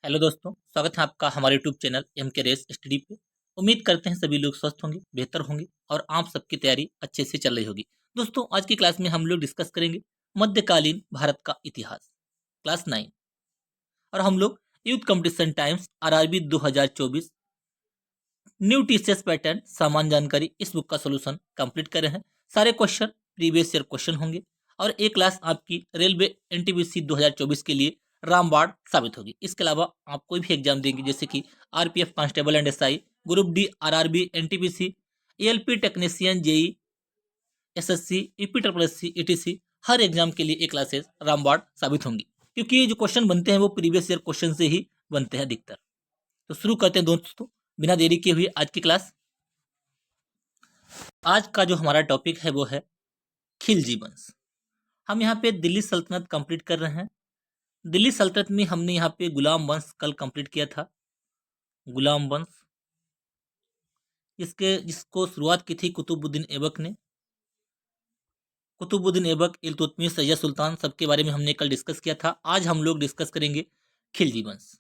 Hello दोस्तों, स्वागत है आपका हमारे यूट्यूब चैनल एम के रेस स्टडी पे। उम्मीद करते हैं सभी लोग स्वस्थ होंगे, बेहतर होंगे और आप सबकी तैयारी अच्छे से चल रही होगी। दोस्तों, आज की क्लास में हम लोग डिस्कस करेंगे मध्यकालीन भारत का इतिहास, क्लास 9। और हम लोग youth competition times RRB 2024 new TCS pattern सामान्य जानकारी इस बुक का सोल्यूशन कंप्लीट कर रहे हैं। सारे क्वेश्चन प्रीवियस ईयर क्वेश्चन होंगे और एक क्लास आपकी रेलवे एनटीपीसी 2024 के लिए रामबाण साबित होगी। इसके अलावा आप कोई भी एग्जाम देंगे जैसे कि RPF constable and SI, group D RRB NTPC, ALP technician, JE, SSC, EP triple SC, etc, हर एग्जाम के लिए ये क्लासेस रामबाण साबित होंगी, क्योंकि ये जो क्वेश्चन बनते हैं वो प्रीवियस ईयर क्वेश्चन से ही बनते हैं अधिकतर। तो शुरू करते हैं दोस्तों, बिना देरी किए हुए आज की क्लास। आज का जो हमारा टॉपिक है वो है खिलजी वंश। हम यहाँ पे दिल्ली सल्तनत कंप्लीट कर रहे हैं। दिल्ली सल्तनत में हमने यहाँ पे गुलाम वंश कल कंप्लीट किया था। गुलाम वंश जिसको शुरुआत की थी कुतुबुद्दीन ऐबक ने। कुतुबुद्दीन ऐबक, इल्तुतमिश, सैयद सुल्तान, सबके बारे में हमने कल डिस्कस किया था। आज हम लोग डिस्कस करेंगे खिलजी वंश।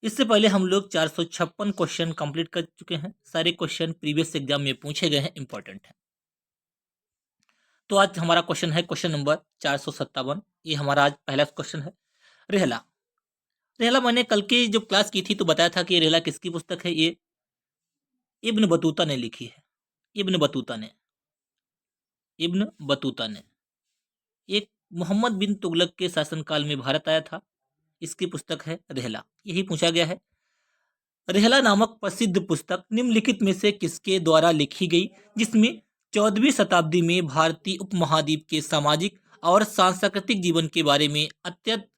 इससे पहले हम लोग 456 क्वेश्चन कंप्लीट कर चुके हैं। सारे क्वेश्चन प्रीवियस एग्जाम में पूछे गए हैं, इंपॉर्टेंट है। तो आज हमारा क्वेश्चन है क्वेश्चन नंबर 457। ये हमारा आज पहला क्वेश्चन है। रेहला। रेहला मैंने कल की जो क्लास की थी तो बताया था कि ये रेहला किसकी पुस्तक है। ये इब्न बतूता ने लिखी है। इब्न बतूता ने एक मोहम्मद बिन तुगलक के शासनकाल में भारत आया था। इसकी पुस्तक है रेहला। यही पूछा गया है। रेहला नामक प्रसिद्ध पुस्तक निम्नलिखित में से किसके द्वारा लिखी गई, जिसमें 14वीं शताब्दी में भारतीय उपमहाद्वीप के सामाजिक और सांस्कृतिक जीवन के बारे में अत्यंत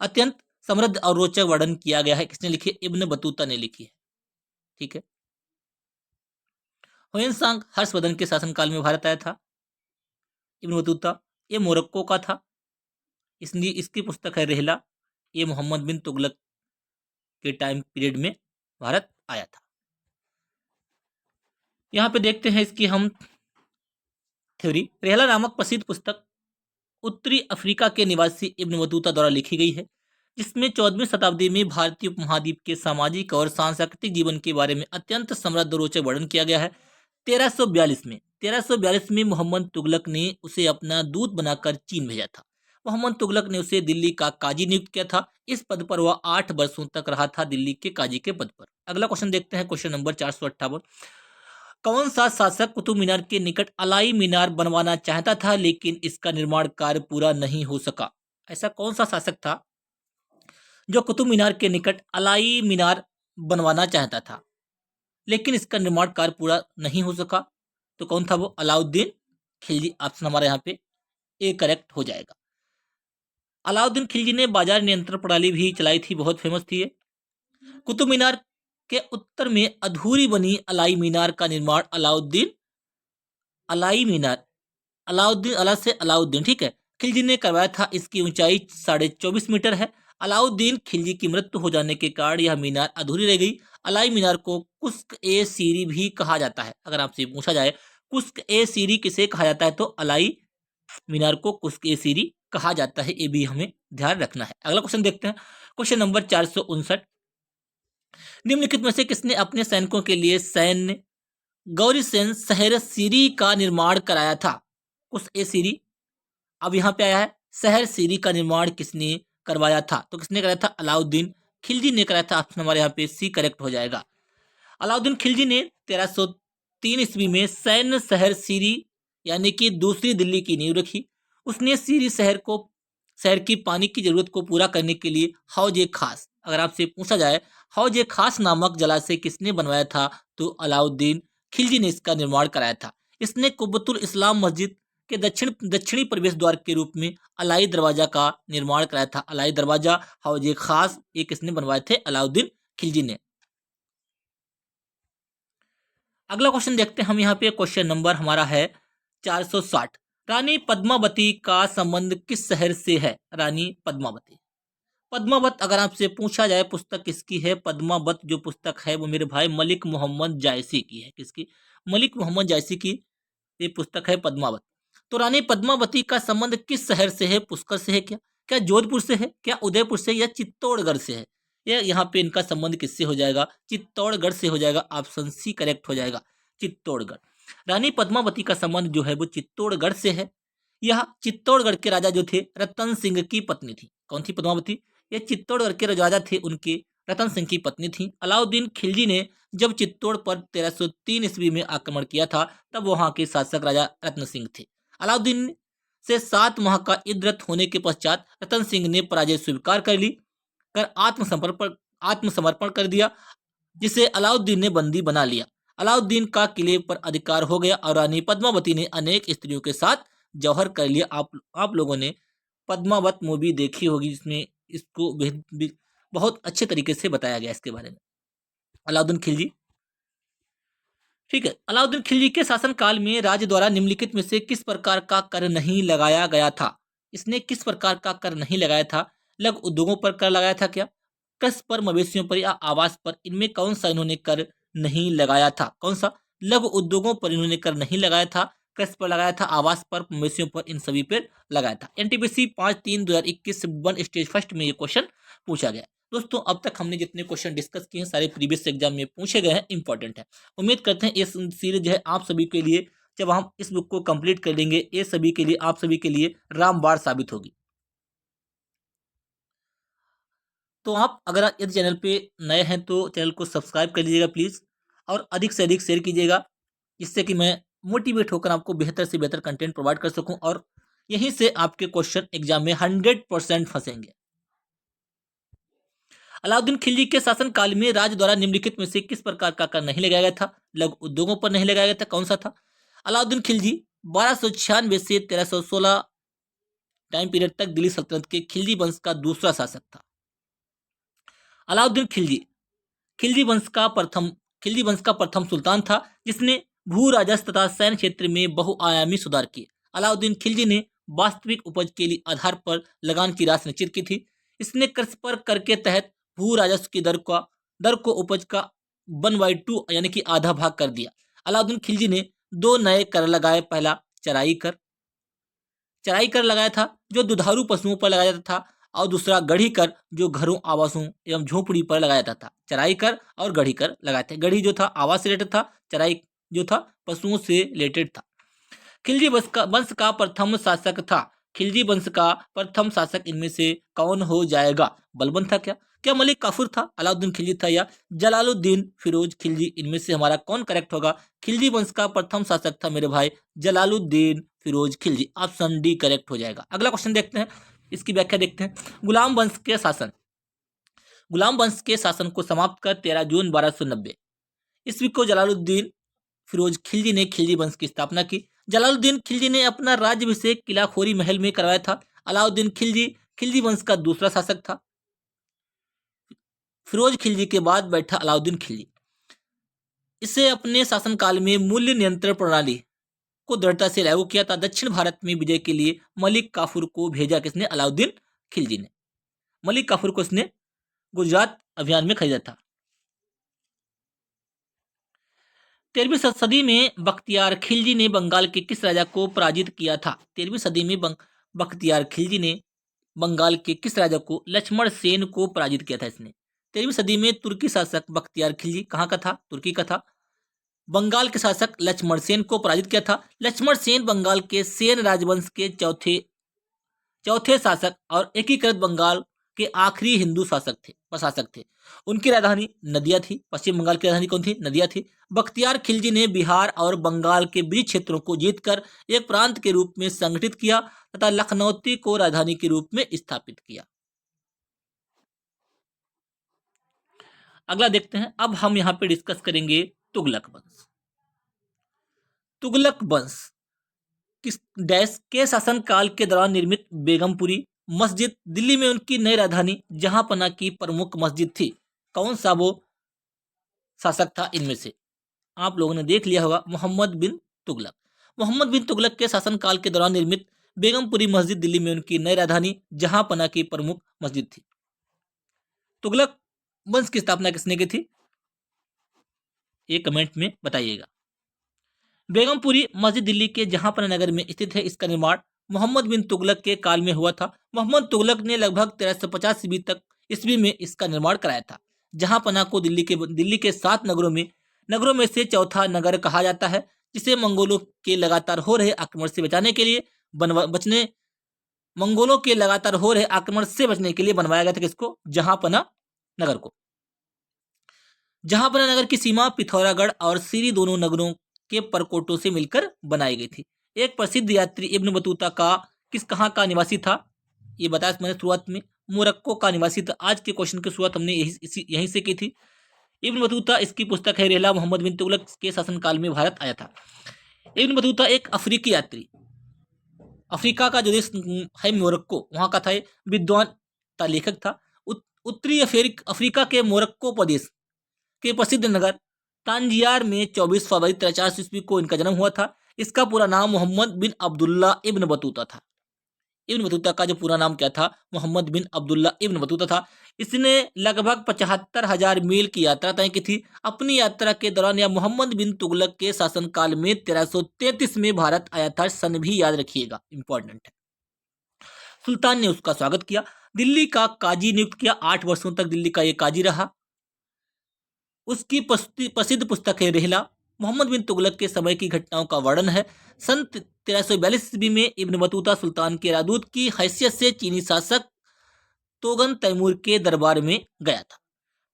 अत्यंत समृद्ध और रोचक वर्णन किया गया है। किसने लिखी है? इब्न बतूता ने लिखी है। ठीक है। ह्वेनसांग हर्षवर्धन के शासनकाल में भारत आया था। इब्न बतूता ये मोरक्को का था। इसलिए इसकी पुस्तक है रेहला। ये मोहम्मद बिन तुगलक के टाइम पीरियड में भारत आया था। यहाँ पे देखते हैं इसकी हम थ्योरी। रेहला नामक प्रसिद्ध पुस्तक उत्तरी अफ्रीका के निवासी इब्न बतूता द्वारा लिखी गई है, जिसमें 14वीं शताब्दी में भारतीय उपमहाद्वीप के सामाजिक और सांस्कृतिक जीवन के बारे में अत्यंत समृद्ध और रोचक वर्णन किया गया है। 1342 में मोहम्मद तुगलक ने उसे अपना दूत बनाकर चीन भेजा था। मोहम्मद तुगलक ने उसे दिल्ली का काजी नियुक्त किया था। इस पद पर वह 8 वर्षों तक रहा था, दिल्ली के काजी के पद पर। अगला क्वेश्चन देखते हैं, क्वेश्चन नंबर 458। कौन सा शासक कुतुब मीनार के निकट अलाई मीनार बनवाना चाहता था, लेकिन इसका निर्माण कार्य पूरा नहीं हो सका? ऐसा कौन सा शासक था जो कुतुब मीनार के निकट अलाई मीनार बनवाना चाहता था, लेकिन इसका निर्माण कार्य पूरा नहीं हो सका? तो कौन था वो? अलाउद्दीन खिलजी। ऑप्शन हमारे यहाँ पे ए करेक्ट हो जाएगा। अलाउद्दीन खिलजी ने बाजार नियंत्रण प्रणाली भी चलाई थी, बहुत फेमस थी ये। कुतुब मीनार के उत्तर में अधूरी बनी अलाई मीनार का निर्माण अलाउद्दीन ठीक है, खिलजी ने करवाया था। इसकी ऊंचाई 24.5 मीटर है। अलाउद्दीन खिलजी की मृत्यु हो जाने के कारण यह मीनार अधूरी रह गई। अलाई मीनार को कुस्क ए सीरी भी कहा जाता है। अगर आपसे पूछा जाए कुस्क ए सीरी किसे कहा जाता है, तो अलाई मीनार को कुस्क ए सीरी कहा जाता है। ये भी हमें ध्यान रखना है। अगला क्वेश्चन देखते हैं, क्वेश्चन नंबर 459। निम्नलिखित में से किसने अपने सैनिकों के लिए सैन्य गौरीसेन शहर सीरी का निर्माण कराया था? कुछ ए सीरी। अब यहाँ पे आया है शहर सीरी का निर्माण किसने करवाया था? तो किसने कराया था? अलाउद्दीन खिलजी ने कराया था। ऑप्शन हमारे यहाँ पे सी करेक्ट हो जाएगा। अलाउद्दीन खिलजी ने 1303 ईस्वी में सैन्य शहर सीरी यानी कि दूसरी दिल्ली की नींव रखी। उसने सीरी शहर की पानी की जरूरत को पूरा करने के लिए हौज ए खास, अगर आपसे पूछा जाए हौज ए खास नामक जलाशय किसने बनवाया था, तो अलाउद्दीन खिलजी ने इसका निर्माण कराया था। इसने कुब्बतुल इस्लाम मस्जिद के दक्षिणी प्रवेश द्वार के रूप में अलाई दरवाजा का निर्माण कराया था। अलाई दरवाजा, हौज ए खास, ये किसने बनवाए थे? अलाउद्दीन खिलजी ने। अगला क्वेश्चन देखते हैं हम यहाँ पे। क्वेश्चन नंबर हमारा है 460। रानी पद्मावती का संबंध किस शहर से है? रानी पद्मावत अगर आपसे पूछा जाए पुस्तक किसकी है? पद्मावत जो पुस्तक है वो मेरे भाई मलिक मोहम्मद जायसी की है। किसकी? मलिक मोहम्मद जायसी की ये पुस्तक है पद्मावत। तो रानी पद्मावती का संबंध किस शहर से है? पुष्कर से है क्या? क्या जोधपुर से है, क्या उदयपुर से, या चित्तौड़गढ़ से है? या यहाँ पे इनका संबंध किससे हो जाएगा? चित्तौड़गढ़ से हो जाएगा। ऑप्शन सी करेक्ट हो जाएगा, चित्तौड़गढ़। रानी पद्मावती का संबंध जो है वो चित्तौड़गढ़ से है। यह चित्तौड़गढ़ के राजा जो थे रतन सिंह की पत्नी थी। कौन थी पद्मावती? ये चित्तौड़गढ़ के राजा थे, उनके रतन सिंह की पत्नी थी। अलाउद्दीन खिलजी ने जब चित्तौड़ पर 1303 ईस्वी में आक्रमण किया था, तब वहां के शासक राजा रत्न सिंह थे। अलाउद्दीन से 7 माह का युद्ध होने के पश्चात रतन सिंह ने पराजय स्वीकार कर ली, कर आत्मसमर्पण कर दिया, जिसे अलाउद्दीन ने बंदी बना लिया। अलाउद्दीन का किले पर अधिकार हो गया और रानी पद्मावती ने अनेक स्त्रियों के साथ जौहर कर लिया। आप लोगों ने पद्मावत मूवी देखी होगी, जिसमें इसको बहुत अच्छे तरीके से बताया गया इसके बारे में। अलाउद्दीन खिलजी, ठीक है। अलाउद्दीन खिलजी के शासनकाल में राज्य द्वारा निम्नलिखित में से किस प्रकार का कर नहीं लगाया गया था? इसने किस प्रकार का कर नहीं लगाया था? लघु उद्योगों पर कर लगाया था क्या? कृषि पर, मवेशियों पर, या आवास पर? इनमें कौन सा इन्होंने कर नहीं लगाया था? कौन सा? लघु उद्योगों पर इन्होंने कर नहीं लगाया था, कृषि पर लगाया था, आवास पर, मवेशियों पर, इन सभी पर लगाया था। एनटीपीसी 5/3/2021 वन स्टेज फर्स्ट में ये क्वेश्चन पूछा गया। दोस्तों, अब तक हमने जितने क्वेश्चन डिस्कस किए हैं सारे प्रीवियस एग्जाम में पूछे गए हैं, इंपॉर्टेंट है। उम्मीद करते हैं इस सीरीज है आप सभी के लिए, जब हम इस बुक को कंप्लीट कर लेंगे, ये सभी के लिए, आप सभी के लिए रामबाण साबित होगी। तो आप अगर यदि चैनल पे नए हैं तो चैनल को सब्सक्राइब कर लीजिएगा प्लीज़, और अधिक से अधिक शेयर कीजिएगा, जिससे कि मैं मोटिवेट होकर आपको बेहतर से बेहतर कंटेंट प्रोवाइड कर सकूं, और यहीं से आपके क्वेश्चन एग्जाम में 100% फंसेंगे। अलाउद्दीन खिलजी के शासन काल में राज्य द्वारा निम्नलिखित में से किस प्रकार का कर नहीं लगाया गया था? लघु उद्योगों पर नहीं लगाया गया था, कौन सा था? अलाउद्दीन खिलजी 1296 से 1316 टाइम पीरियड तक दिल्ली सल्तनत के खिलजी वंश का दूसरा शासक था। अलाउद्दीन खिलजी खिलजी वंश का प्रथम सुल्तान था, जिसने भू राजस्व तथा सैन्य क्षेत्र में बहुआयामी सुधार किए। अलाउद्दीन खिलजी ने वास्तविक उपज के लिए आधार पर लगान की राशि निश्चित की थी। इसने कृषि पर कर के तहत भू राजस्व की दर को उपज का 1/2 यानी कि आधा भाग कर दिया। अलाउद्दीन खिलजी ने 2 नए कर लगाए। पहला चराई कर लगाया था, जो दुधारू पशुओं पर लगाया जाता था, और दूसरा गढ़ी कर, जो घरों, आवासों एवं झोपड़ी पर लगाया जाता था। चराई कर और गढ़ी कर लगाए थे। गढ़ी जो था आवास से रिलेटेड था, चराई जो था पशुओं से रिलेटेड था। खिलजी वंश का प्रथम शासक था। खिलजी वंश का प्रथम शासक इनमें से कौन हो जाएगा? बलबन था क्या? क्या मलिक काफूर था? अलाउद्दीन खिलजी था, या जलालुद्दीन फिरोज खिलजी? इनमें से हमारा कौन करेक्ट होगा? खिलजी वंश का प्रथम शासक था मेरे भाई Jalaluddin Firoz Khilji. Option D correct हो जाएगा। अगला क्वेश्चन देखते हैं, इसकी व्याख्या देखते हैं। गुलाम वंश के शासन को समाप्त कर 13 जून 1290 ईस्वी को जलालुद्दीन फिरोज खिलजी ने खिलजी वंश की स्थापना की। जलालुद्दीन खिलजी ने अपना राज्याभिषेक किला खोरी महल में करवाया था। अलाउद्दीन खिलजी खिलजी वंश का दूसरा शासक था। फिरोज खिलजी के बाद बैठा अलाउद्दीन खिलजी। इसे अपने शासनकाल में मूल्य नियंत्रण प्रणाली को दृढ़ता से लागू किया था। दक्षिण भारत में विजय के लिए मलिक काफूर को भेजा किसने? अलाउद्दीन खिलजी ने। मलिक काफूर को इसने गुजरात अभियान में खरीदा था। 13वीं सदी में बख्तियार खिलजी ने बंगाल के किस राजा को पराजित किया था? 13वीं सदी में बख्तियार खिलजी ने बंगाल के किस राजा को? लक्ष्मण सेन को पराजित किया था इसने। 13वीं सदी में तुर्की शासक बख्तियार खिलजी कहाँ का था? तुर्की का था। बंगाल के शासक लक्ष्मण सेन को पराजित किया था। लक्ष्मण सेन बंगाल के सेन राजवंश के चौथे शासक और एकीकृत बंगाल के आखिरी हिंदू प्रशासक थे। उनकी राजधानी नदिया थी। पश्चिम बंगाल की राजधानी कौन थी? नदिया थी। बख्तियार खिलजी ने बिहार और बंगाल के बीच क्षेत्रों को जीतकर एक प्रांत के रूप में संगठित किया तथा लखनौती को राजधानी के रूप में स्थापित किया। अगला देखते हैं। अब हम यहाँ पे डिस्कस करेंगे तुगलक वंश। तुगलक वंश किस डैश के शासन काल के दौरान निर्मित बेगमपुरी मस्जिद दिल्ली में उनकी नई राजधानी जहांपना की प्रमुख मस्जिद थी। कौन सा वो शासक था इनमें से? आप लोगों ने देख लिया होगा, मोहम्मद बिन तुगलक। मोहम्मद बिन तुगलक के शासनकाल के दौरान निर्मित बेगमपुरी मस्जिद दिल्ली में उनकी नई राजधानी जहांपना की प्रमुख मस्जिद थी। तुगलक वंश की स्थापना किसने की थी? ये कमेंट में बताइएगा। बेगमपुरी मस्जिद दिल्ली के जहांपना नगर में स्थित है। इसका निर्माण मोहम्मद बिन तुगलक के काल में हुआ था। मोहम्मद तुगलक ने लगभग 1350 ईस्वी में इसका निर्माण कराया था। जहां पना को दिल्ली के 7 नगरों में से चौथा नगर कहा जाता है, जिसे मंगोलों के लगातार हो रहे आक्रमण से बचाने के लिए बचने मंगोलों के लगातार हो रहे आक्रमण से बचने के लिए बनवाया गया था। किसको? जहांपना नगर को। जहांपना नगर की सीमा पिथौरागढ़ और सीरी दोनों नगरों के परकोटों से मिलकर बनाई गई थी। एक प्रसिद्ध यात्री इब्न बतूता का कहाँ का निवासी था? ये बताया मैंने शुरुआत में, मोरक्को का निवासी था। आज के क्वेश्चन की शुरुआत हमने यहीं से की थी। इब्न बतूता, इसकी पुस्तक है रेहला मोहम्मद बिन तुगलक के शासनकाल में भारत आया था। इब्न बतूता एक अफ्रीकी यात्री, अफ्रीका का जो देश है मोरक्को, वहां का था, विद्वान था, लेखक था। उत्तरी अफ्रीका के मोरक्को प्रदेश के प्रसिद्ध नगर तांजियार में 24 फरवरी 1340 ईस्वी को इनका जन्म हुआ था। इसका पूरा नाम मोहम्मद बिन अब्दुल्ला इब्न बतूता था। इब्न बतूता का जो पूरा नाम क्या था? मोहम्मद बिन अब्दुल्ला इब्न बतूता था। इसने लगभग 75,000 मील की यात्रा तय की थी। अपनी यात्रा के दौरान यह मोहम्मद बिन तुगलक के शासनकाल में 1333 में भारत आया था। सन भी याद रखिएगा, इंपॉर्टेंट है। सुल्तान ने उसका स्वागत किया, दिल्ली का काजी नियुक्त किया। 8 वर्षों तक दिल्ली का ये काजी रहा। उसकी प्रसिद्ध पुस्तक है रेहला मोहम्मद बिन तुगलक के समय की घटनाओं का वर्णन है। सन 1342 ईस्वी में इब्न बतूता सुल्तान के राजदूत की हैसियत से चीनी शासक तोगन तैमूर के दरबार में गया था।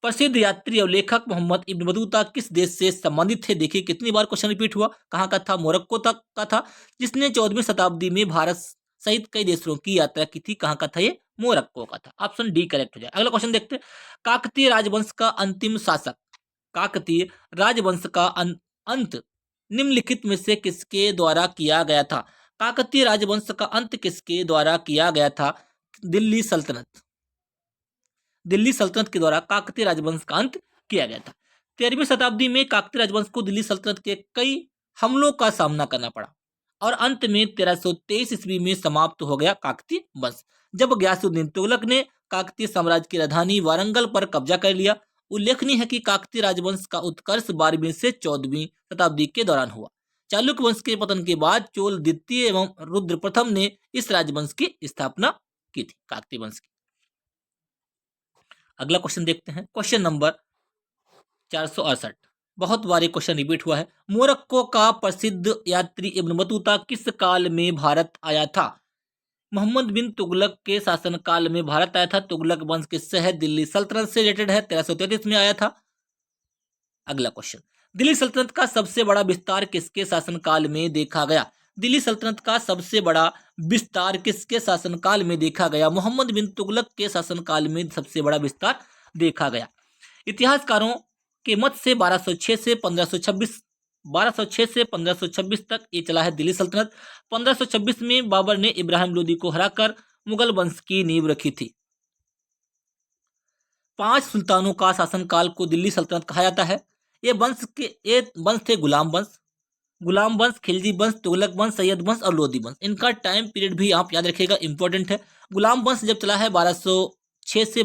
प्रसिद्ध यात्री और लेखक मोहम्मद इब्न बतूता किस देश से संबंधित थे? देखिए कितनी बार क्वेश्चन रिपीट हुआ। कहाँ का था? मोरक्को तक का था, जिसने 14वीं शताब्दी में भारत सहित कई देशों की यात्रा की थी। कहाँ का था ये? मोरक्को का था। ऑप्शन डी करेक्ट हो जाए। अगला क्वेश्चन देखते हैं। काकतीय राजवंश का अंतिम शासक, काकतीय राजवंश का अंत निम्नलिखित में से किसके द्वारा किया गया था? काकतीय राजवंश का अंत किसके द्वारा किया गया था? दिल्ली सल्तनत के द्वारा काकतीय राजवंश का अंत किया गया था। 13वीं शताब्दी में काकतीय राजवंश को दिल्ली सल्तनत के कई हमलों का सामना करना पड़ा और अंत में 1323 ईस्वी में समाप्त हो गया काकतीय वंश, जब गयासुद्दीन तुगलक ने काकतीय साम्राज्य की राजधानी वारंगल पर कब्जा कर लिया। उल्लेखनीय है कि काकतीय राजवंश का उत्कर्ष 12वीं से 14वीं शताब्दी के दौरान हुआ। चालुक्य वंश के पतन के बाद चोल द्वितीय एवं रुद्र प्रथम ने इस राजवंश की स्थापना की थी, काकतीय वंश की। अगला क्वेश्चन देखते हैं, क्वेश्चन नंबर 468। बहुत बार ये क्वेश्चन रिपीट हुआ है। मोरक्को का प्रसिद्ध यात्री इब्न बतूता किस काल में भारत आया था? मोहम्मद बिन तुगलक के शासनकाल में भारत आया था। तुगलक वंश किससे है? दिल्ली सल्तनत से रिलेटेड है, 1333 में आया था। अगला क्वेश्चन, दिल्ली सल्तनत का सबसे बड़ा विस्तार किसके शासनकाल में देखा गया? दिल्ली सल्तनत का सबसे बड़ा विस्तार किसके शासनकाल में देखा गया? मोहम्मद बिन तुगलक के शासनकाल में सबसे बड़ा विस्तार देखा गया। इतिहासकारों के मत से 1206 से 1526 तक ये चला है दिल्ली सल्तनत। 1526 में बाबर ने इब्राहिम लोदी को हराकर मुगल वंश की नींव रखी थी। 5 सुल्तानों का शासनकाल को दिल्ली सल्तनत कहा जाता है। ये वंश थे गुलाम वंश, खिलजी वंश, तुगलक वंश, सैयद वंश और लोदी वंश। इनका टाइम पीरियड भी आप याद रखिएगा, इंपॉर्टेंट है। गुलाम वंश जब चला है 1206 से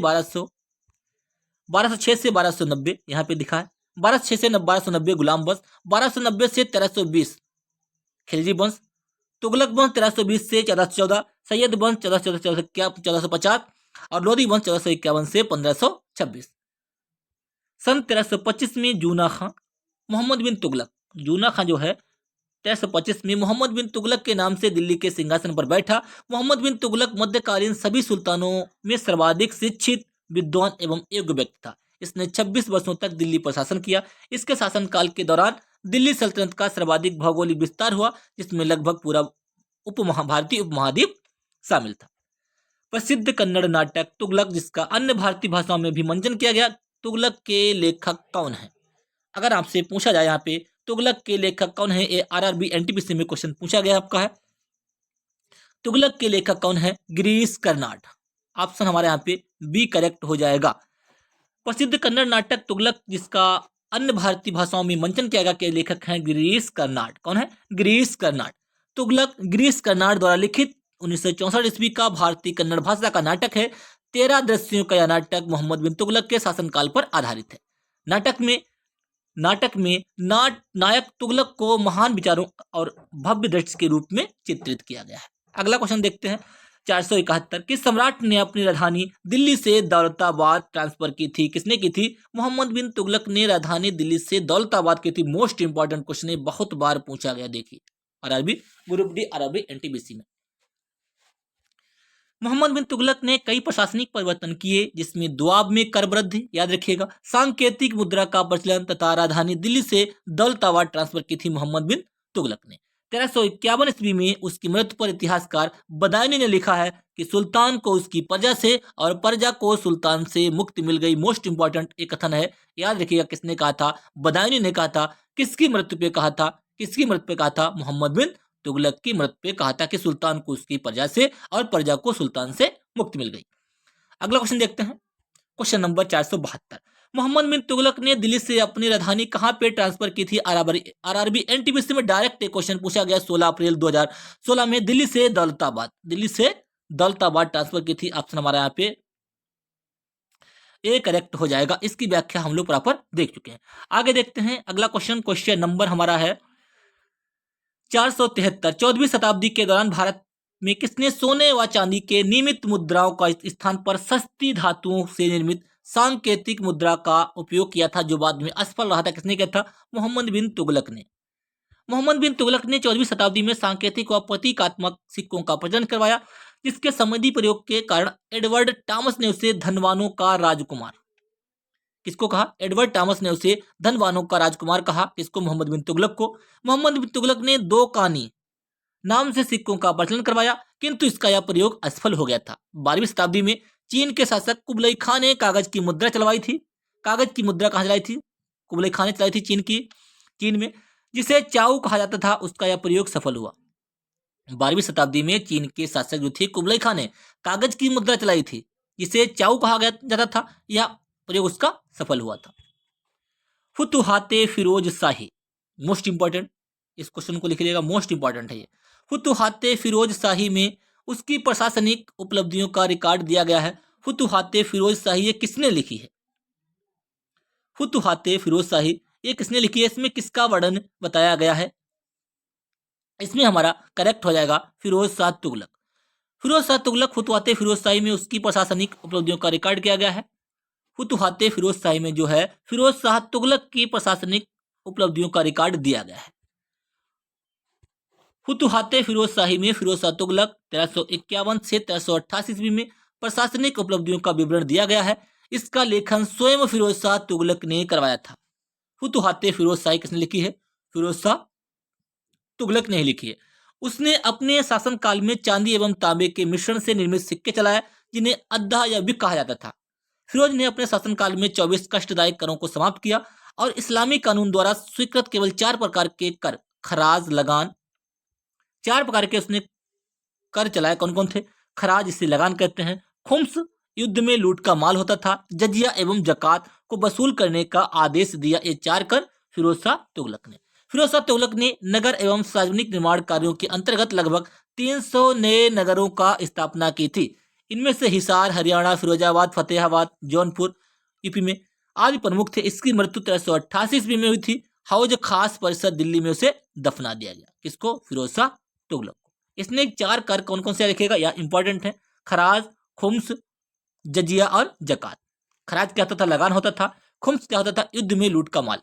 1290, यहाँ पे लिखा है 1206 से 1290 गुलाम वंश, 1290 से 1320 खिलजी वंश, तुगलक वंश 1320 से 1414, सैयद वंश 1450 और लोदी वंश 1451 से 1526। सन 1325 में जूना खां मोहम्मद बिन तुगलक, जूना खां जो है 1325 में मोहम्मद बिन तुगलक के नाम से दिल्ली के सिंहासन पर बैठा। मोहम्मद बिन तुगलक मध्यकालीन सभी सुल्तानों में सर्वाधिक शिक्षित, विद्वान एवं योग्य व्यक्ति था। इसने 26 वर्षों तक दिल्ली पर शासन किया। इसके शासनकाल के दौरान दिल्ली सल्तनत का सर्वाधिक भौगोलिक विस्तार हुआ, जिसमें लगभग पूरा भारतीय उपमहाद्वीप शामिल था। प्रसिद्ध कन्नड़ नाटक तुगलक, जिसका अन्य भारतीय भाषाओं में भी मंचन किया गया, तुगलक के लेखक कौन है? अगर आपसे पूछा जाए यहाँ पे तुगलक के लेखक कौन है, ये RRB NTPC में क्वेश्चन पूछा गया आपका है। तुगलक के लेखक कौन है? गिरीश कर्नाड। ऑप्शन हमारे यहाँ पे बी करेक्ट हो जाएगा। प्रसिद्ध कन्नड़ नाटक तुगलक, जिसका अन्य भारतीय भाषाओं में मंचन किया गया, के लेखक हैं गिरीश कर्नाड। कौन है? गिरीश कर्नाड। तुगलक गिरीश कर्नाड द्वारा लिखित 1964 ईस्वी का भारतीय कन्नड़ भाषा का नाटक है। 13 दृश्यों का यह नाटक मोहम्मद बिन तुगलक के शासनकाल पर आधारित है। नाटक में नायक तुगलक को महान विचारों और भव्य दृष्टि के रूप में चित्रित किया गया है। अगला क्वेश्चन देखते हैं 471, किस सम्राट ने अपनी राजधानी दिल्ली से दौलताबाद ट्रांसफर की थी? किसने की थी? मोहम्मद बिन तुगलक ने राजधानी दिल्ली से दौलताबाद की थी। मोस्ट इंपॉर्टेंट क्वेश्चन है, बहुत बार पूछा गया। देखिए RRB group D, RRB NTPC में मोहम्मद बिन तुगलक ने कई प्रशासनिक परिवर्तन किए, जिसमें दुआब में कर वृद्धि, याद रखिएगा, सांकेतिक मुद्रा का प्रचलन तथा राजधानी दिल्ली से दौलताबाद ट्रांसफर की थी मोहम्मद बिन तुगलक ने। 1351 ईस्वी में उसकी मृत्यु पर इतिहासकार बदायूनी ने लिखा है कि सुल्तान को उसकी प्रजा से और प्रजा को सुल्तान से मुक्ति मिल गई। मोस्ट इंपॉर्टेंट एक कथन है, याद रखिएगा किसने कहा था? बदायूनी ने कहा था। किसकी मृत्यु पे कहा था? किसकी मृत्यु पे कहा था? मोहम्मद बिन तुगलक की मृत्यु पे कहा था कि सुल्तान को उसकी प्रजा से और प्रजा को सुल्तान से मुक्ति मिल गई। अगला क्वेश्चन देखते हैं, क्वेश्चन नंबर 472, मोहम्मद बिन तुगलक ने दिल्ली से अपनी राजधानी कहां पे ट्रांसफर की थी? आरआरबी एनटीपीसी में डायरेक्ट एक क्वेश्चन पूछा गया 16 अप्रैल 2016 में, दिल्ली से दौलताबाद ट्रांसफर की थी। ऑप्शन हमारा यहाँ पे ए करेक्ट हो जाएगा। इसकी व्याख्या हम लोग प्रॉपर देख चुके हैं। आगे देखते हैं अगला क्वेश्चन नंबर हमारा है 473, 14वीं शताब्दी के दौरान भारत में किसने सोने व चांदी के नियमित मुद्राओं का स्थान पर सस्ती धातुओं से निर्मित सांकेतिक मुद्रा का उपयोग किया था, जो बाद में असफल रहा था? किसने किया था? मोहम्मद बिन तुगलक ने। मोहम्मद बिन तुगलक ने 14वीं शताब्दी में सांकेतिक व प्रतीकात्मक सिक्कों का प्रचलन करवाया, जिसके समृद्धि प्रयोग के कारण एडवर्ड टॉमस ने उसे धनवानों का राजकुमार, किसको कहा? एडवर्ड टॉमस ने उसे धनवानों का राजकुमार कहा। किसको? मोहम्मद बिन तुगलक को। मोहम्मद बिन तुगलक ने दो कानी नाम से सिक्कों का प्रचलन करवाया, किंतु इसका यह प्रयोग असफल हो गया था। 12वीं शताब्दी में चीन के शासक कुबलई खान ने कागज की मुद्रा चलवाई थी। कागज की मुद्रा कहाँ चलाई थी? कुबलई खान ने चलाई थी चीन में, जिसे चाऊ कहा जाता था। उसका यह प्रयोग सफल हुआ। 12वीं शताब्दी में चीन के शासक जो थे कुबलई खान ने कागज की मुद्रा चलाई थी, जिसे चाऊ कहा जाता था। यह प्रयोग उसका सफल हुआ था। फुतुहाते फिरोज शाही, मोस्ट इंपॉर्टेंट, इस क्वेश्चन को लिख लीजिएगा, मोस्ट इंपॉर्टेंट है ये। फुतुहाते फिरोज शाही में उसकी प्रशासनिक उपलब्धियों का रिकॉर्ड दिया गया है। फुतुहाते फिरोज शाही ये किसने लिखी है? फुतुहाते फिरोज शाही ये किसने लिखी है? इसमें किसका वर्णन बताया गया है? इसमें हमारा करेक्ट हो जाएगा फिरोज शाह तुगलक। फिरोज शाह तुगलक फुतुहाते फिरोज शाही में उसकी प्रशासनिक उपलब्धियों का रिकॉर्ड किया गया है। फुतुहाते फिरोज शाही में जो है फिरोज शाह तुगलक की प्रशासनिक उपलब्धियों का रिकॉर्ड दिया गया है। फुतुहाते फिरोज शाही में फिरोज शाह तुगलक 1351 से 1388 ईस्वी में प्रशासनिक उपलब्धियों का विवरण दिया गया है। इसका लेखन स्वयं फिरोज शाह तुगलक ने करवाया था। फुतुहाते फिरोज शाही किसने लिखी है? फिरोज शाह तुगलक ने ही लिखी है। उसने अपने शासनकाल में चांदी एवं तांबे के मिश्रण से निर्मित सिक्के चलाए, जिन्हें अद्दा या बिक कहा जाता था। फिरोज ने अपने शासनकाल में 24 कष्टदायक करों को समाप्त किया और इस्लामी कानून द्वारा स्वीकृत केवल 4 प्रकार के कर, खराज, लगान, 4 प्रकार के उसने कर चलाए। कौन कौन थे? खराज, इसे लगान कहते हैं। खुम्स, युद्ध में लूट का माल होता था। जजिया एवं जकात को वसूल करने का आदेश दिया। ये 4 कर फिरोज शाह तुगलक ने। फिरोज शाह तुगलक ने नगर एवं सार्वजनिक निर्माण कार्यों के अंतर्गत लगभग 300 नए नगरों का स्थापना की थी। इनमें से हिसार हरियाणा, फिरोजाबाद, फतेहाबाद, जौनपुर यूपी में आदि प्रमुख थे। इसकी मृत्यु 1388 ईस्वी में हुई थी। हौज खास परिषद दिल्ली में उसे दफना दिया गया। किसको? फिरोज शाह तुगलक को। इसने 4 कर कौन कौन से लिखेगा? यह इंपॉर्टेंट है। खराज, खुम्स, जजिया और जकात। खराज क्या होता था? लगान होता था। खुम्स क्या होता था? युद्ध में लूट का माल।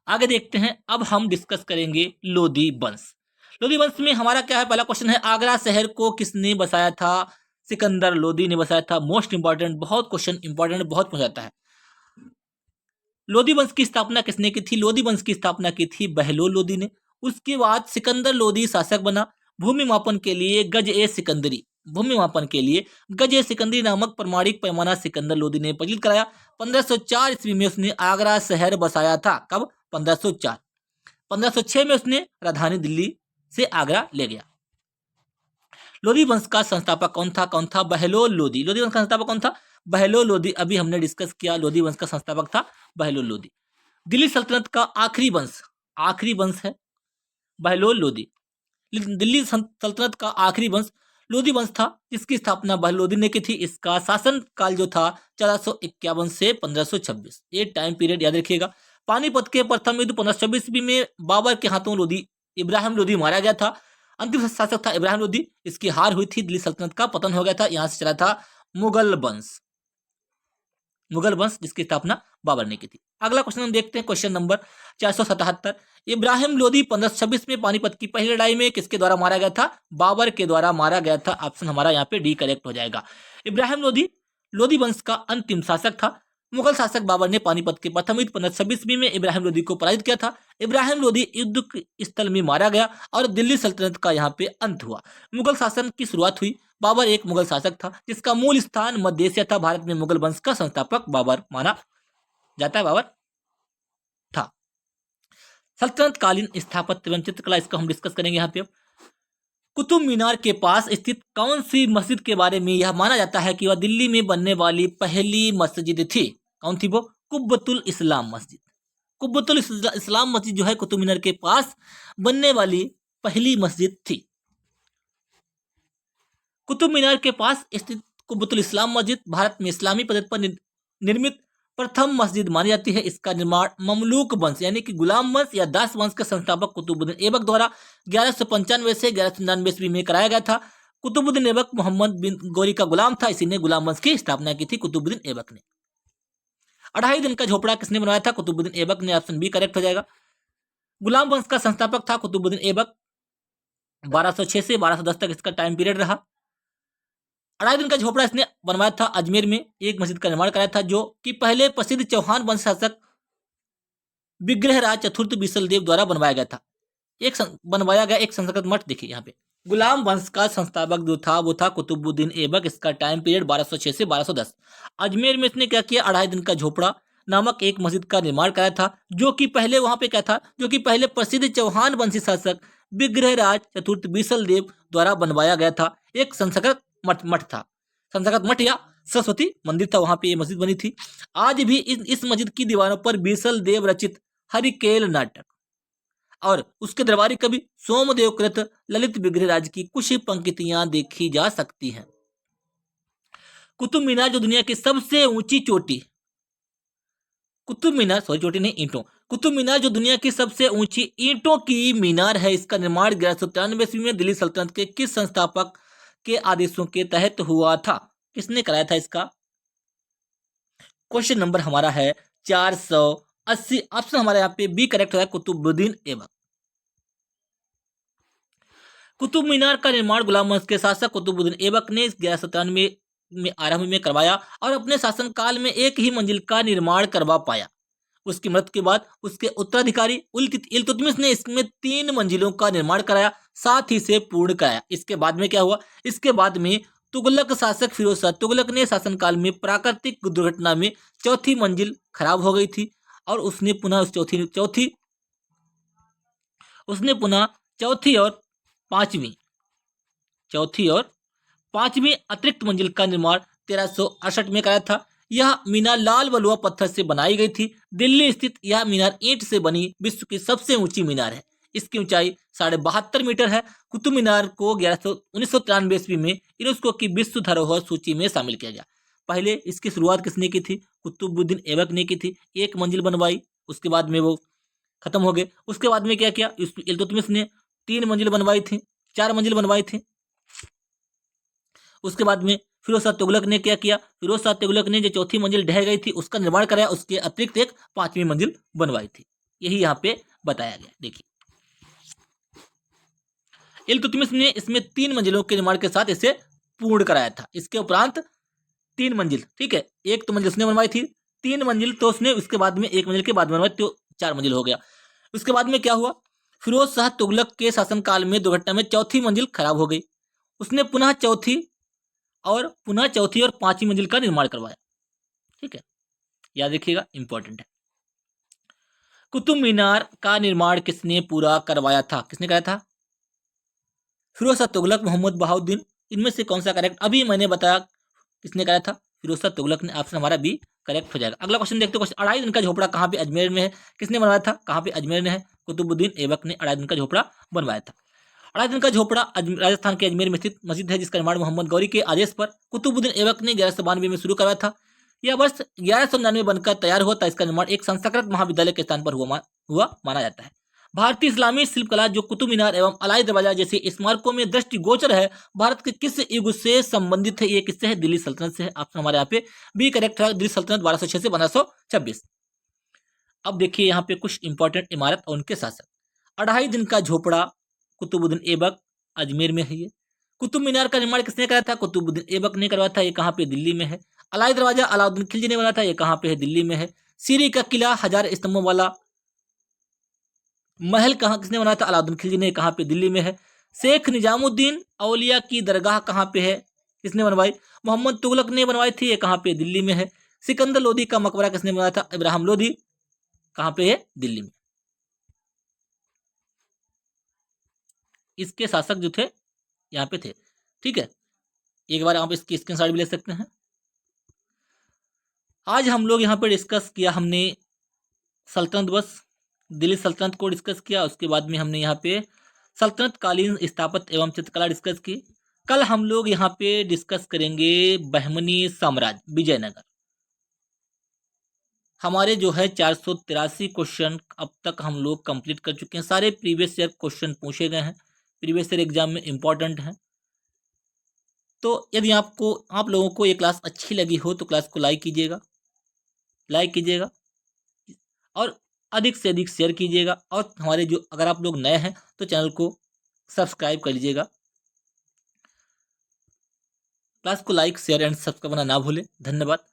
आगे देखते हैं, अब हम डिस्कस करेंगे लोधी वंश। लोधी वंश में हमारा क्या है? पहला क्वेश्चन है, आगरा शहर को किसने बसाया था? सिकंदर लोधी ने बसाया था। मोस्ट इंपॉर्टेंट, बहुत क्वेश्चन इंपॉर्टेंट, बहुत पूछा जाता है। लोधी वंश की स्थापना किसने की थी? लोधी वंश की स्थापना की थी बहलोल लोधी ने। उसके बाद सिकंदर लोधी शासक बना। भूमि मापन के लिए गज ए सिकंदरी, भूमि मापन के लिए गज ए सिकंदरी नामक प्रमाणिक पैमाना सिकंदर लोधी ने प्रचलित कराया। 1504 ईस्वी में उसने आगरा शहर बसाया था। कब? 1504। 1506 में उसने राजधानी दिल्ली से आगरा ले गया। लोधी वंश का संस्थापक कौन था? कौन था? बहलोल लोधी। लोधी वंश का संस्थापक कौन था? बहलोल लोधी। अभी हमने डिस्कस किया, लोधी वंश का संस्थापक था बहलोल लोधी। दिल्ली सल्तनत का आखिरी वंश है बहलोल लोधी। दिल्ली सल्तनत का आखिरी वंश लोधी वंश था, जिसकी स्थापना बहलोल लोधी ने की थी। इसका शासन काल जो था 1451 से 1526, ये टाइम पीरियड याद रखिएगा। पानीपत के प्रथम युद्ध 1526 ईस्वी में बाबर के हाथों इब्राहिम लोधी मारा गया था। अंतिम शासक था इब्राहिम लोदी, इसकी हार हुई थी, दिल्ली सल्तनत का पतन हो गया था, यहाँ से चला था मुगल वंश, मुगल वंश जिसकी स्थापना बाबर ने की थी। अगला क्वेश्चन हम देखते हैं, क्वेश्चन नंबर 477। इब्राहिम लोदी 1526 में पानीपत की पहली लड़ाई में किसके द्वारा मारा गया था? बाबर के द्वारा मारा गया था। ऑप्शन हमारा यहाँ पे डी करेक्ट हो जाएगा। इब्राहिम लोदी लोदी वंश का अंतिम शासक था। मुगल शासक बाबर ने पानीपत के प्रथम युद्ध 1526 ईस्वी में इब्राहिम लोदी को पराजित किया था। इब्राहिम लोदी युद्ध स्थल में मारा गया और दिल्ली सल्तनत का यहाँ पे अंत हुआ। मुगल शासन की शुरुआत हुई। बाबर एक मुगल शासक था जिसका मूल स्थान मध्य एशिया था। भारत में मुगल वंश का संस्थापक बाबर माना जाता है, बाबर था। सल्तनत कालीन स्थापत्य एवं चित्रकला, इसको हम डिस्कस करेंगे यहाँ पे। अब कुतुब मीनार के पास स्थित कौन सी मस्जिद के बारे में यह माना जाता है कि वह दिल्ली में बनने वाली पहली मस्जिद थी? कौन थी वो? कुब्बतुल इस्लाम मस्जिद। कुब्बतुल इस्लाम मस्जिद जो है कुतुब मीनार के पास बनने वाली पहली मस्जिद थी। कुतुब मीनार के पास स्थित कुब्बतुल इस्लाम मस्जिद भारत में इस्लामी पद्धति पर निर्मित प्रथम मस्जिद मानी जाती है। इसका निर्माण ममलूक वंश यानी कि गुलाम वंश या दास वंश के संस्थापक कुतुबुद्दीन ऐबक द्वारा 1195 से 1199 ईस्वी में कराया गया था। कुतुबुद्दीन ऐबक मोहम्मद बिन गौरी का गुलाम था, इसी ने गुलाम वंश की स्थापना की थी कुतुबुद्दीन ऐबक ने। 2.5 दिन का झोपड़ा किसने बनवाया था? कुतुबुद्दीन ऐबक ने। ऑप्शन बी करेक्ट हो जाएगा। गुलाम वंश का संस्थापक था कुतुबुद्दीन ऐबक। 1206 से 1210 तक इसका टाइम पीरियड रहा। 2.5 दिन का झोपड़ा इसने बनवाया था। अजमेर में एक मस्जिद का निर्माण कराया था जो कि पहले प्रसिद्ध चौहान वंश शासक विग्रहराज चतुर्थ बीसल देव द्वारा बनवाया गया था। बनवाया गया एक संस्कृत मठ। देखिए यहाँ पे गुलाम वंश का संस्थापक जो था वो था कुतुबुद्दीन ऐबक। इसका टाइम पीरियड 1206 से 1210। अजमेर में इसने क्या किया? 2.5 दिन का झोपड़ा नामक एक मस्जिद का निर्माण कराया था जो कि पहले वहां पे क्या था? जो कि पहले प्रसिद्ध चौहान वंशी शासक विग्रहराज चतुर्थ बीसल देव द्वारा बनवाया गया था। एक संस्कृत मठ था, संस्कृत मठ या सरस्वती मंदिर था, वहां पे ये मस्जिद बनी थी। आज भी इस मस्जिद की दीवारों पर बीसल देव रचित हरिकेल नाटक और उसके दरबारी कवि सोमदेव कृत ललित विग्रहराज की कुछ पंक्तियां देखी जा सकती हैं। कुतुब मीनार जो दुनिया की सबसे ऊंची चोटी, कुतुब मीनार सॉरी चोटी नहीं ईंटों, कुतुब मीनार जो दुनिया की सबसे ऊंची ईंटों की मीनार है, इसका निर्माण 1193 ईस्वी में दिल्ली सल्तनत के किस संस्थापक के आदेशों के तहत हुआ था? किसने कराया था इसका? क्वेश्चन नंबर हमारा है 480। ऑप्शन हमारे यहाँ पे बी करेक्ट है, कुतुबुद्दीन ऐबक। कुतुब मीनार का निर्माण गुलाम वंश के शासक कुतुबुद्दीन ऐबक ने 1197 में आरंभ में करवाया और अपने शासनकाल में एक ही मंजिल का निर्माण करवा पाया। उसकी मृत्यु के बाद उसके उत्तराधिकारी इल्तुतमिश ने इसमें 3 मंजिलों का निर्माण कराया, साथ ही से पूर्ण कराया। इसके बाद में क्या हुआ? इसके बाद में तुगलक शासक फिरोज शाह तुगलक ने शासनकाल में प्राकृतिक दुर्घटना में चौथी मंजिल खराब हो गई थी और उसने पुनः चौथी और पांचवी अतिरिक्त मंजिल का निर्माण 1368 में कराया था। यह मीनार लाल बलुआ पत्थर से बनाई गई थी। दिल्ली स्थित यह मीनार ईंट से बनी विश्व की सबसे ऊंची मीनार है। इसकी ऊंचाई 72.5 मीटर है। कुतुब मीनार को 1993 ईस्वी में यूनेस्को की विश्व धरोहर सूची में शामिल किया गया। पहले इसकी शुरुआत किसने की थी? कुतुबुद्दीन ऐबक ने की थी। एक मंजिल बनवाई, उसके बाद में वो खत्म हो गए। उसके बाद में क्या किया? इल्तुतमिश ने 3 मंजिल बनवाई थी, 4 मंजिल बनवाई थी। उसके बाद में फिरोज शाह तुगलक ने क्या किया? फिरोज शाह तुगलक ने जो चौथी मंजिल ढह गई थी उसका निर्माण कराया, उसके अतिरिक्त एक 5वीं मंजिल बनवाई थी। यही यहाँ पे बताया गया। देखिए इल्तुतमिश ने इसमें 3 मंजिलों के निर्माण के साथ इसे पूर्ण कराया था। इसके उपरांत 3 मंजिल, ठीक है, एक तो मंजिल उसने बनवाई थी, 3 मंजिल तो उसने उसके बाद में एक मंजिल के बाद बनवाई तो 4 मंजिल हो गया। उसके बाद में क्या हुआ? फिरोज शाह तुगलक के शासनकाल में दुर्घटना में चौथी मंजिल खराब हो गई। उसने पुनः चौथी और 5वीं मंजिल का निर्माण करवाया। ठीक है, याद रखिएगा, इंपॉर्टेंट है। कुतुब मीनार का निर्माण किसने पूरा करवाया था? किसने कराया था? फिरोज शाह तुगलक, मोहम्मद बहाउद्दीन। इनमें से कौन सा करेक्ट? अभी मैंने बताया किसने कराया था, फिरोज शाह तुगलक ने। ऑप्शन हमारा बी करेक्ट हो जाएगा। अगला क्वेश्चन देखते हैं। 2.5 दिन का झोपड़ा कहाँ पे? अजमेर में है। किसने बनवाया था? कहाँ पे? अजमेर में है। कुतुबुद्दीन ऐबक ने 2.5 दिन का झोपड़ा बनवाया था। 2.5 दिन का झोपड़ा राजस्थान के अजमेर में स्थित मस्जिद है जिसका निर्माण मोहम्मद गौरी के आदेश पर कुतुबुद्दीन ऐबक ने 1192 में शुरू करवाया था। यह वर्ष 1199 बनकर तैयार हुआ था। इसका निर्माण एक संस्कृत महाविद्यालय के स्थान पर हुआ माना जाता है। भारतीय इस्लामी शिल्पकला जो कुतुब मीनार एवं अलाई दरवाजा जैसे स्मारकों में दृष्टिगोचर है, भारत के किस युग से संबंधित है? ये किससे है? दिल्ली सल्तनत से है। ऑप्शन हमारे यहाँ पे बी करेक्ट है, दिल्ली सल्तनत 1206 से 1226। अब देखिए यहाँ पे कुछ इंपॉर्टेंट इमारत और उनके शासक। 2.5 दिन का झोपड़ा कुतुबुद्दीन ऐबक, अजमेर में है ये। कुतुब मीनार का निर्माण किसने कराया था? कुतुबुद्दीन ऐबक ने करवाया था। ये कहाँ पे? दिल्ली में है। अलाई दरवाजा अलाउद्दीन खिलजी ने बनाया था। ये कहाँ पे है? दिल्ली में है। सीरी का किला 1000 स्तंभों वाला महल कहाँ किसने बनाया था? अलाउद्दीन खिलजी ने। कहाँ पे? दिल्ली में है। शेख निजामुद्दीन औलिया की दरगाह कहाँ पे है? किसने बनवाई? मोहम्मद तुगलक ने बनवाई थी। ये कहाँ पे? दिल्ली में है। सिकंदर लोदी का मकबरा किसने बनाया था? इब्राहिम लोदी। कहाँ पे है? दिल्ली में। इसके शासक जो थे यहाँ पे थे। ठीक है, एक बार आप इसकी स्क्रीनशॉट भी ले सकते हैं। आज हम लोग यहाँ पे डिस्कस किया हमने सल्तनत दिवस, दिल्ली सल्तनत को डिस्कस किया। उसके बाद में हमने यहाँ पे सल्तनत कालीन स्थापत्य एवं चित्रकला डिस्कस की। कल हम लोग यहाँ पे डिस्कस करेंगे बहमनी साम्राज्य, विजयनगर। हमारे जो है 483 क्वेश्चन अब तक हम लोग कंप्लीट कर चुके हैं। सारे प्रीवियस ईयर क्वेश्चन पूछे गए हैं, प्रीवियस ईयर एग्जाम में इंपॉर्टेंट हैं। तो यदि आपको आप लोगों को ये क्लास अच्छी लगी हो तो क्लास को लाइक कीजिएगा और अधिक से अधिक शेयर कीजिएगा। और हमारे जो अगर आप लोग नए हैं तो चैनल को सब्सक्राइब कर लीजिएगा। क्लास को लाइक शेयर एंड सब्सक्राइब करना ना भूलें। धन्यवाद।